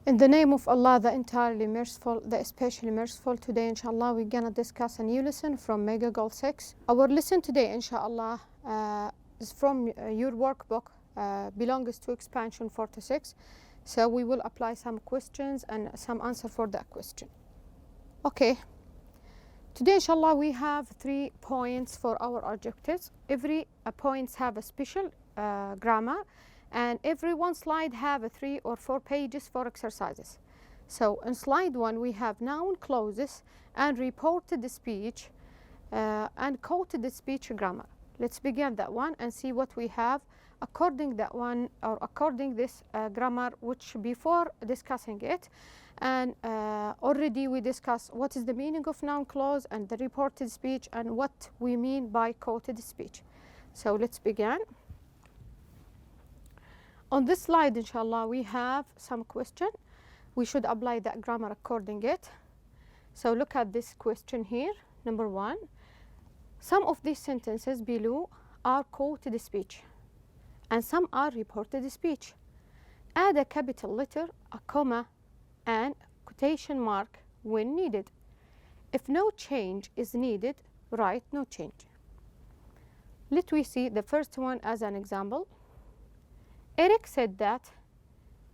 In the name of Allah, the entirely merciful, the especially merciful, today inshallah we're gonna discuss a new lesson from Mega Goal 6. Our lesson today inshallah is from your workbook, belongs to expansion 46. So we will apply some questions and some answer for that question. Okay. Today inshallah we have 3 points for our objectives. Every points have a special grammar, and every one slide have 3 or 4 pages for exercises. So in slide 1 we have noun clauses and reported speech and quoted speech grammar. Let's begin that one and see what we have according that one, or according this grammar, which before discussing it, and already we discussed what is the meaning of noun clause and the reported speech and what we mean by quoted speech. So let's begin. On this slide inshallah we have some question. We should apply that grammar according it. So look at this question here. Number 1, some of these sentences below are quoted speech and some are reported speech. Add a capital letter, a comma, and quotation mark when needed. If no change is needed, write no change. Let we see the first one as an example. Eric said that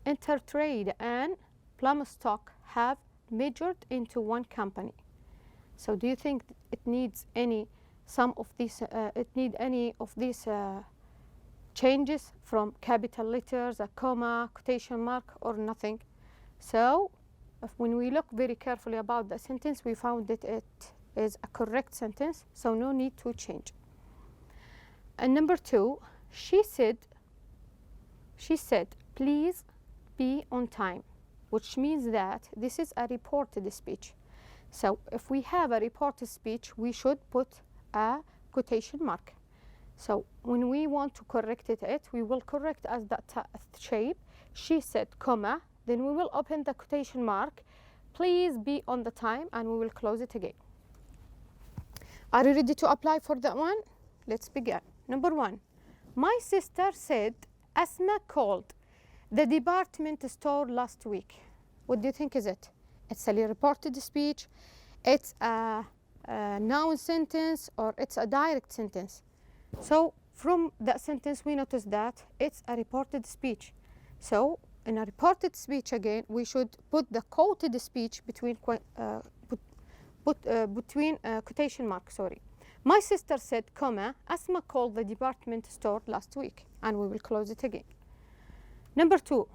Intertrade and Plumstock have merged into one company. So do you think it needs any changes from capital letters, a comma, quotation mark, or nothing? So when we look very carefully about the sentence, we found that it is a correct sentence, so no need to change. And number 2, she said, please be on time, which means that this is a reported speech. So if we have a reported speech, we should put a quotation mark. So when we want to correct it, we will correct as that shape. She said, comma, then we will open the quotation mark, please be on the time, and we will close it again. Are you ready to apply for that one? Let's begin. Number 1, my sister said Asma called the department store last week. What do you think is it? It's a reported speech, it's a noun sentence, or it's a direct sentence? So from that sentence we notice that it's a reported speech. So in a reported speech again, we should put the quoted speech between quotation marks. My sister said, comma, Asma called the department store last week, and we will close it again. Number 2,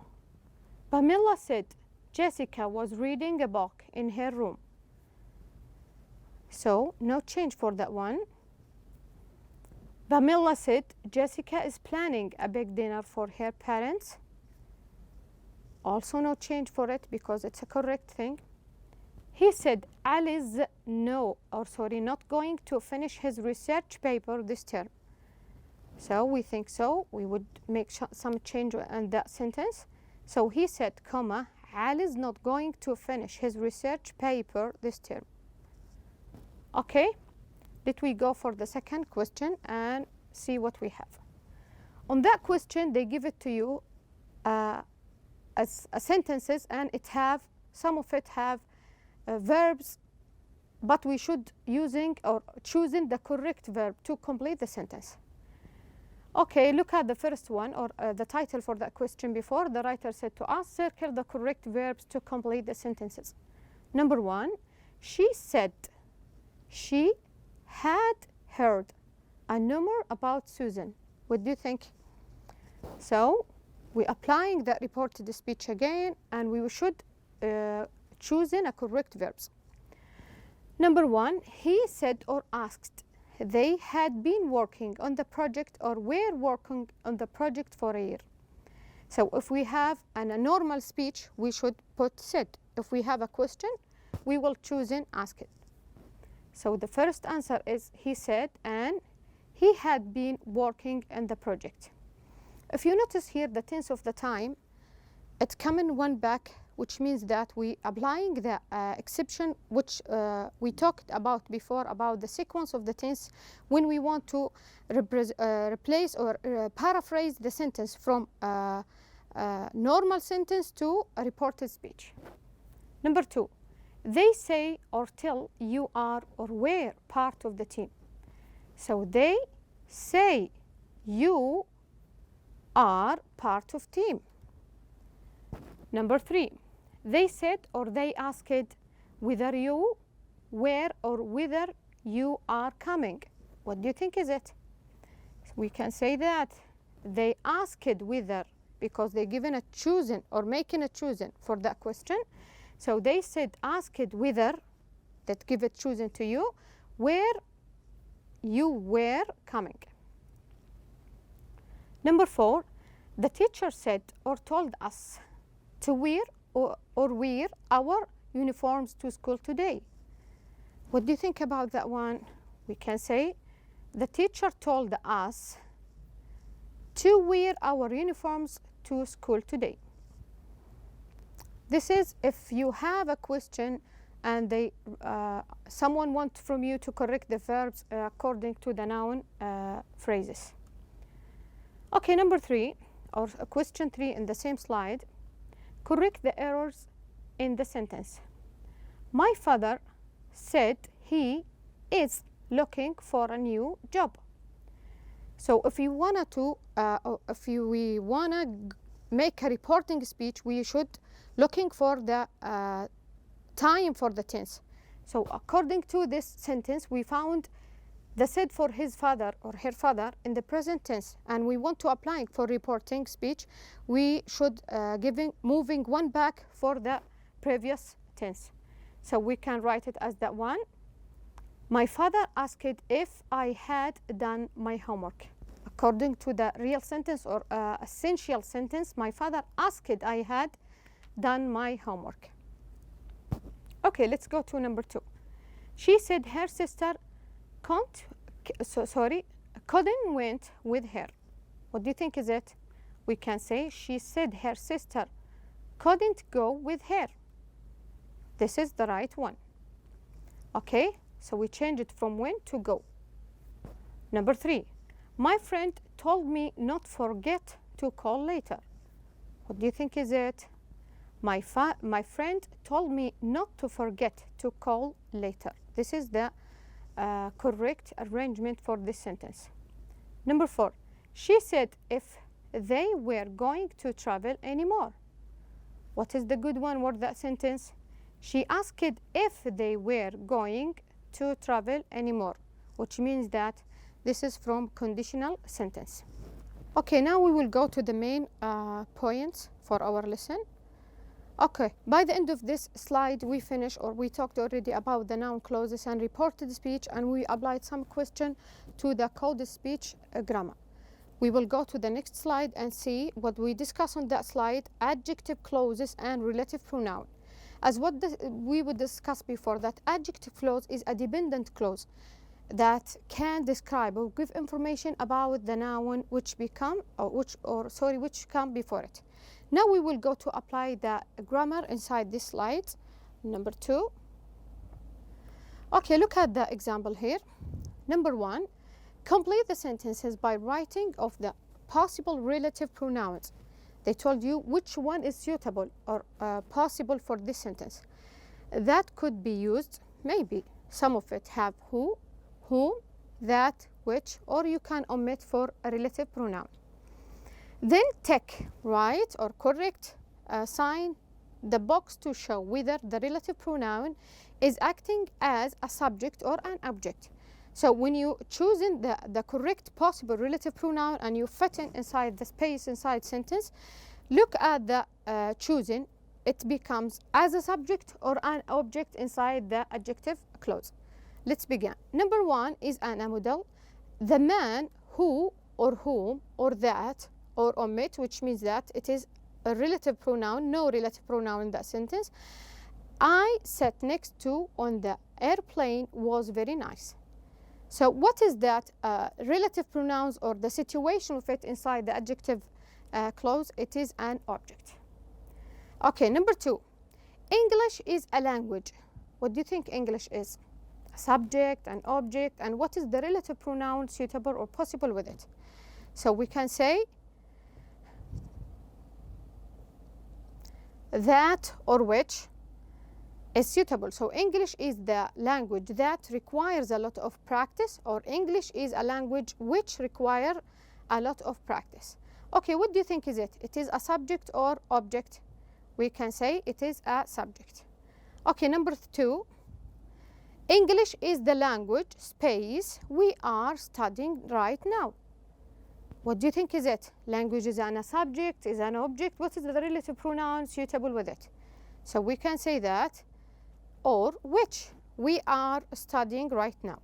Pamela said Jessica was reading a book in her room. So no change for that one. Pamela said Jessica is planning a big dinner for her parents. Also no change for it because it's a correct thing. He said Ali's not going to finish his research paper this term. So we think so. We would make some change in that sentence. So he said, comma, Ali's not going to finish his research paper this term. Okay, let we go for the second question and see what we have. On that question, they give it to you as sentences, and some of it have verbs, but we should choosing the correct verb to complete the sentence. Okay, look at the first one, or the title for that question before. The writer said to us, circle the correct verbs to complete the sentences. Number 1, she said she had heard a rumor about Susan. What do you think? So we're applying that reported speech again, and we should choosing a correct verbs. Number 1, he said or asked they had been working on the project or were working on the project for a year. So if we have a normal speech, we should put said. If we have a question, we will choose and ask it. So the first answer is he said, and he had been working on the project. If you notice here the tense of the time, it's coming one back, which means that we applying the exception which we talked about before, about the sequence of the tense when we want to replace or paraphrase the sentence from normal sentence to a reported speech. Number 2, they say or tell you are or were part of the team. So they say you are part of team. Number 3, they said or they asked whether you were or whether you are coming. What do you think is it? We can say that they asked whether, because they're given a chosen or making a chosen for that question. So they said asked whether, that give it chosen to you, where you were coming. Number 4, the teacher said or told us to wear or wear our uniforms to school today. What do you think about that one? We can say the teacher told us to wear our uniforms to school today. This is if you have a question and someone wants from you to correct the verbs according to the noun phrases. Okay, number 3, or question 3 in the same slide. Correct the errors in the sentence. My father said he is looking for a new job. So if you wanted to, we wanna make a reporting speech, we should looking for the time for the tense. So according to this sentence, we found the said for his father or her father in the present tense, and we want to apply it for reporting speech. We should moving one back for the previous tense. So we can write it as that one. My father asked if I had done my homework. According to the real sentence or essential sentence, my father asked I had done my homework. Okay, let's go to number 2. She said her sister couldn't went with her. What do you think is it? We can say she said her sister couldn't go with her. This is the right one. Okay, so we change it from when to go. Number 3, my friend told me not forget to call later. What do you think is it? My friend told me not to forget to call later. This is the correct arrangement for this sentence. Number 4, she said if they were going to travel anymore. What is the good one for that sentence? She asked if they were going to travel anymore, which means that this is from conditional sentence. Okay, now we will go to the main points for our lesson. Okay, by the end of this slide, we finished or we talked already about the noun clauses and reported speech, and we applied some question to the coded speech grammar. We will go to the next slide and see what we discuss on that slide, adjective clauses and relative pronoun. As what we would discuss before, that adjective clause is a dependent clause that can describe or give information about the noun which come before it. Now we will go to apply the grammar inside this slide, number 2. Okay, look at the example here. Number 1, complete the sentences by writing of the possible relative pronouns. They told you which one is suitable or possible for this sentence. That could be used, maybe some of it have who, whom, that, which, or you can omit for a relative pronoun. Then tick, right or correct, sign the box to show whether the relative pronoun is acting as a subject or an object. So when you choosing the correct possible relative pronoun and you fit in inside the space inside sentence, look at the choosing, it becomes as a subject or an object inside the adjective clause. Let's begin. Number 1 is an model. The man who or whom or that or omit, which means that it is a relative pronoun, no relative pronoun in that sentence. I sat next to on the airplane was very nice. So what is that relative pronouns or the situation of it inside the adjective clause? It is an object. Okay, number 2, English is a language. What do you think English is? A subject, an object, and what is the relative pronoun suitable or possible with it? So we can say that or which is suitable. So English is the language that requires a lot of practice, or English is a language which require a lot of practice. Okay, what do you think is it? It is a subject or object? We can say it is a subject. Okay, number 2. English is the language space we are studying right now. What do you think is it? Language is a subject, is an object. What is the relative pronoun suitable with it? So we can say that, or which we are studying right now.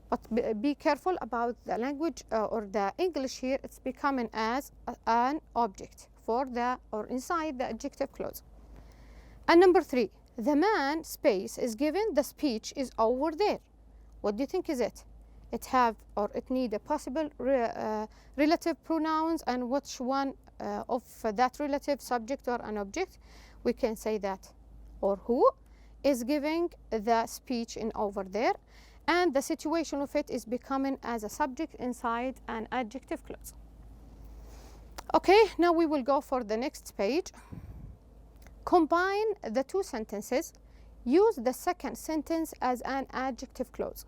But be careful about the language or the English here. It's becoming as an object for the or inside the adjective clause. And number 3, the man space is given, the speech is over there. What do you think is it? It have or it need a possible relative pronouns, and which one of that relative, subject or an object? We can say that, or who is giving the speech in over there, and the situation of it is becoming as a subject inside an adjective clause. Okay, now we will go for the next page. Combine the 2 sentences. Use the second sentence as an adjective clause.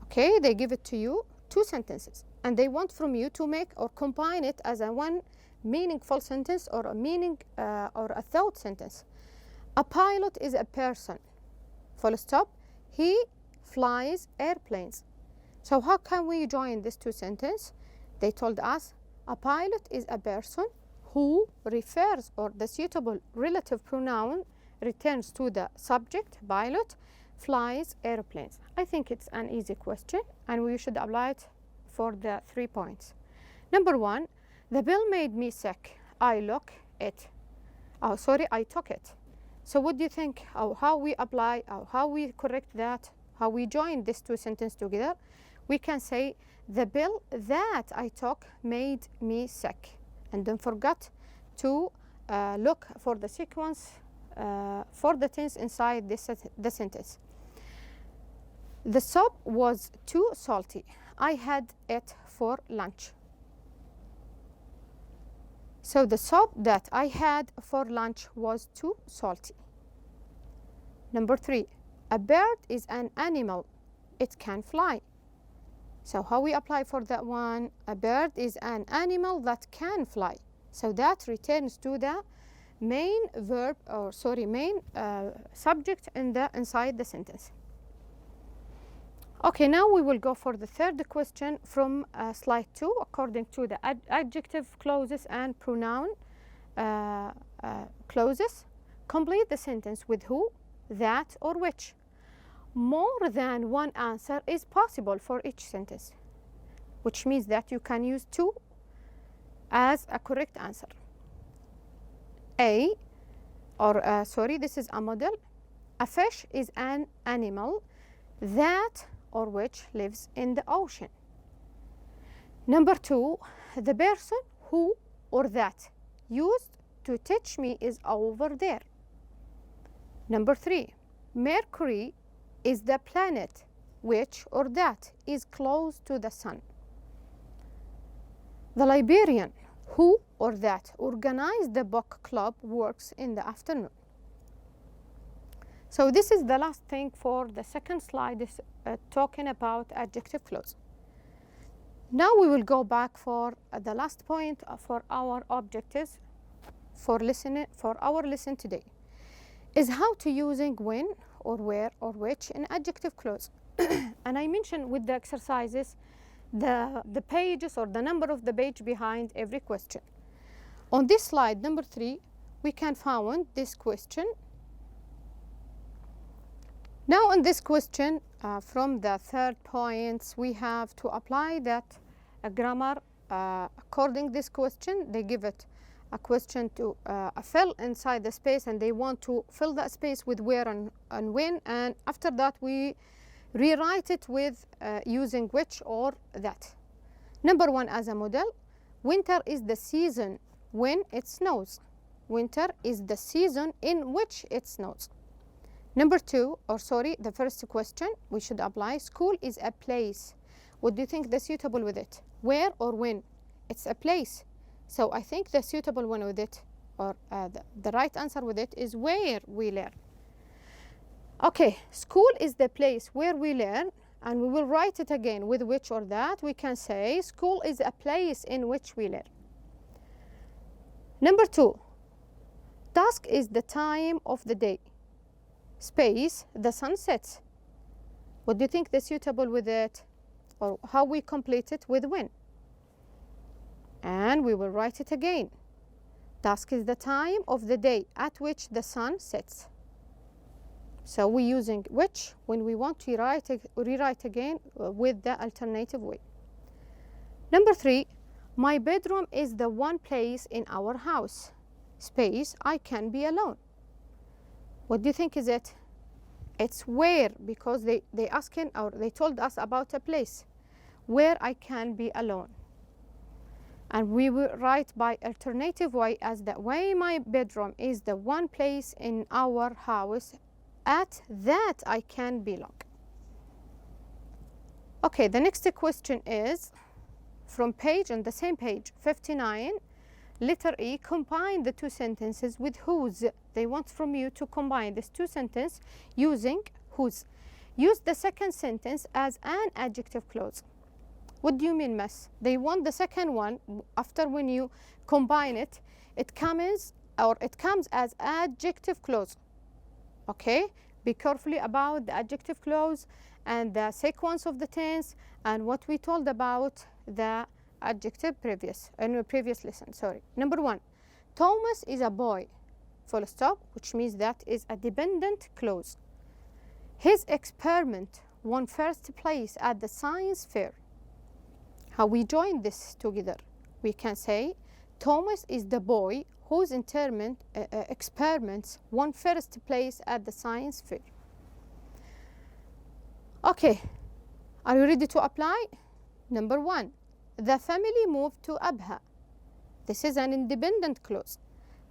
Okay, they give it to you, 2 sentences, and they want from you to make or combine it as a one meaningful sentence or a meaning or a thought sentence. A pilot is a person, full stop. He flies airplanes. So how can we join these 2 sentences? They told us a pilot is a person who refers, or the suitable relative pronoun returns to the subject, pilot, flies airplanes. I think it's an easy question, and we should apply it for the 3 points. Number 1, the bill made me sick. I took it. So what do you think, how we apply, how we correct that, how we join these 2 sentences together? We can say the bill that I took made me sick. And don't forget to look for the sequence for the tense inside the sentence. The soup was too salty. I had it for lunch. So the soup that I had for lunch was too salty. Number 3, a bird is an animal. It can fly. So how we apply for that one? A bird is an animal that can fly. So that returns to the main verb, or main subject inside the sentence. Okay, now we will go for the 3rd question from slide 2. According to the adjective clauses and pronoun clauses, complete the sentence with who, that, or which. More than one answer is possible for each sentence, which means that you can use 2 as a correct answer. This is a model. A fish is an animal that or which lives in the ocean. Number 2, the person who or that used to teach me is over there. Number 3, Mercury is the planet which or that is close to the sun. The librarian who or that organized the book club works in the afternoon. So this is the last thing for the 2nd slide, is talking about adjective clause. Now we will go back for the last point for our objectives for our lesson today, is how to using when or where or which in adjective clause. And I mentioned with the exercises the pages or the number of the page behind every question. On this slide number 3, we can find this question. Now on this question, from the 3rd points, we have to apply that grammar according this question. They give it a question to fill inside the space, and they want to fill that space with where and when, and after that we rewrite it with using which or that. Number 1 as a model, winter is the season when it snows. Winter is the season in which it snows. Number 2, the first question, we should apply school is a place. What do you think the suitable with it? Where or when? It's a place. So I think the suitable one with it, or the right answer with it is where we learn. Okay, school is the place where we learn, and we will write it again with which or that. We can say school is a place in which we learn. Number 2, dusk is the time of the day. Space, the sun sets. What do you think is suitable with it? Or how we complete it with when? And we will write it again. Dusk is the time of the day at which the sun sets. So we're using which when we want to rewrite again with the alternative way. Number 3, my bedroom is the one place in our house. Space, I can be alone. What do you think is it? It's where, because they asking or they told us about a place where I can be alone. And we will write by alternative way as the way my bedroom is the one place in our house at that I can belong. Okay, the next question is from on the same page 59, letter E, combine the two sentences with whose. They want from you to combine these two sentences using whose. Use the second sentence as an adjective clause. What do you mean, miss? They want the second one, after when you combine it, it comes as adjective clause. Okay? Be careful about the adjective clause and the sequence of the tense and what we told about the adjective in the previous lesson. Sorry. Number 1, Thomas is a boy, full stop, which means that is a dependent clause. His experiment won first place at the science fair. How we join this together? We can say Thomas is the boy whose experiments won first place at the science fair. Okay, are you ready to apply? Number 1, the family moved to Abha. This is an independent clause.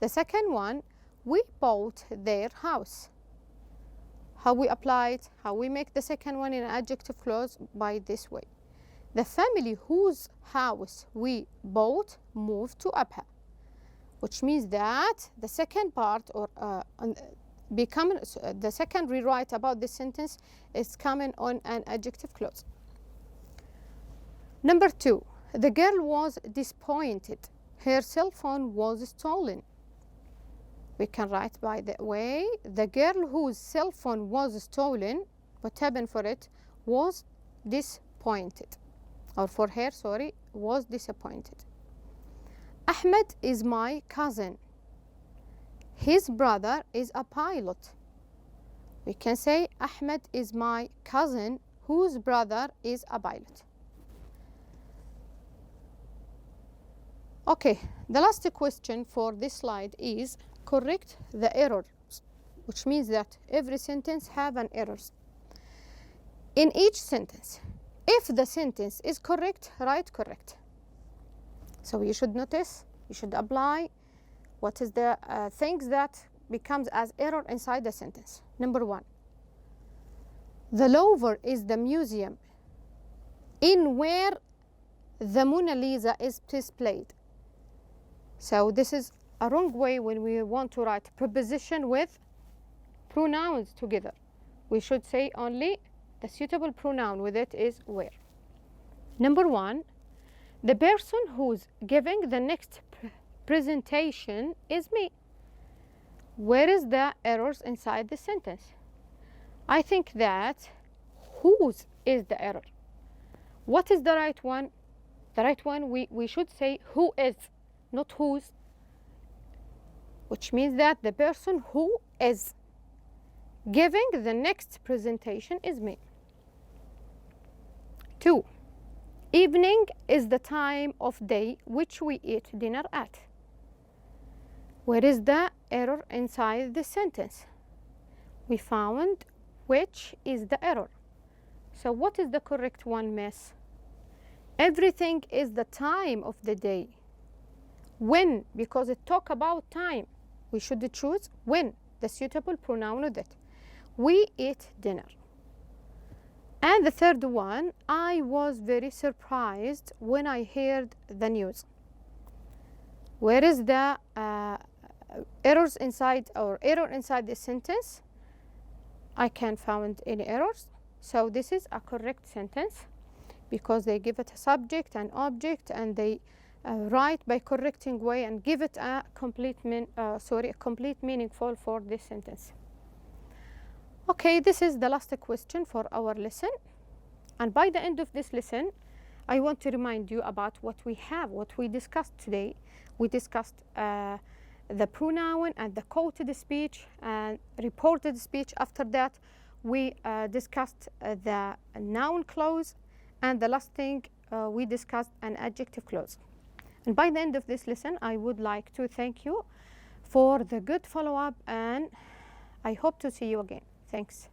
The second one, we bought their house. How we apply it? How we make the second one in an adjective clause? By this way. The family whose house we bought moved to Abha, which means that the second part or the second rewrite about this sentence is coming on an adjective clause. Number 2, the girl was disappointed. Her cell phone was stolen. We can write by the way, the girl whose cell phone was stolen, what happened for it, was disappointed. Or for her, sorry, was disappointed. Ahmed is my cousin. His brother is a pilot. We can say Ahmed is my cousin whose brother is a pilot. Okay, the last question for this slide is correct the errors, which means that every sentence have an errors. In each sentence, if the sentence is correct, write correct. So you should notice, you should apply what is the things that becomes as error inside the sentence. Number 1, the Louvre is the museum in where the Mona Lisa is displayed. So this is a wrong way when we want to write preposition with pronouns together. We should say only the suitable pronoun with it is where. Number 1, the person who's giving the next presentation is me. Where is the errors inside the sentence? I think that whose is the error. What is the right one? The right one, we should say who is, not whose, which means that the person who is giving the next presentation is me. 2, evening is the time of day which we eat dinner at. Where is the error inside the sentence? We found which is the error. So what is the correct one, miss? Everything is the time of the day. When, because it talk about time, we should choose when, the suitable pronoun with it. We eat dinner. And the third one, I was very surprised when I heard the news. Where is the errors inside or error inside this sentence. I can't find any errors. So this is a correct sentence because they give it a subject and object, and they write by correcting way and give it a complete meaningful for this sentence. Okay, this is the last question for our lesson. And by the end of this lesson, I want to remind you about what we discussed today. We discussed the pronoun and the quoted speech and reported speech. After that, we discussed the noun clause, and the last thing we discussed an adjective clause. And by the end of this lesson, I would like to thank you for the good follow-up, and I hope to see you again. Thanks.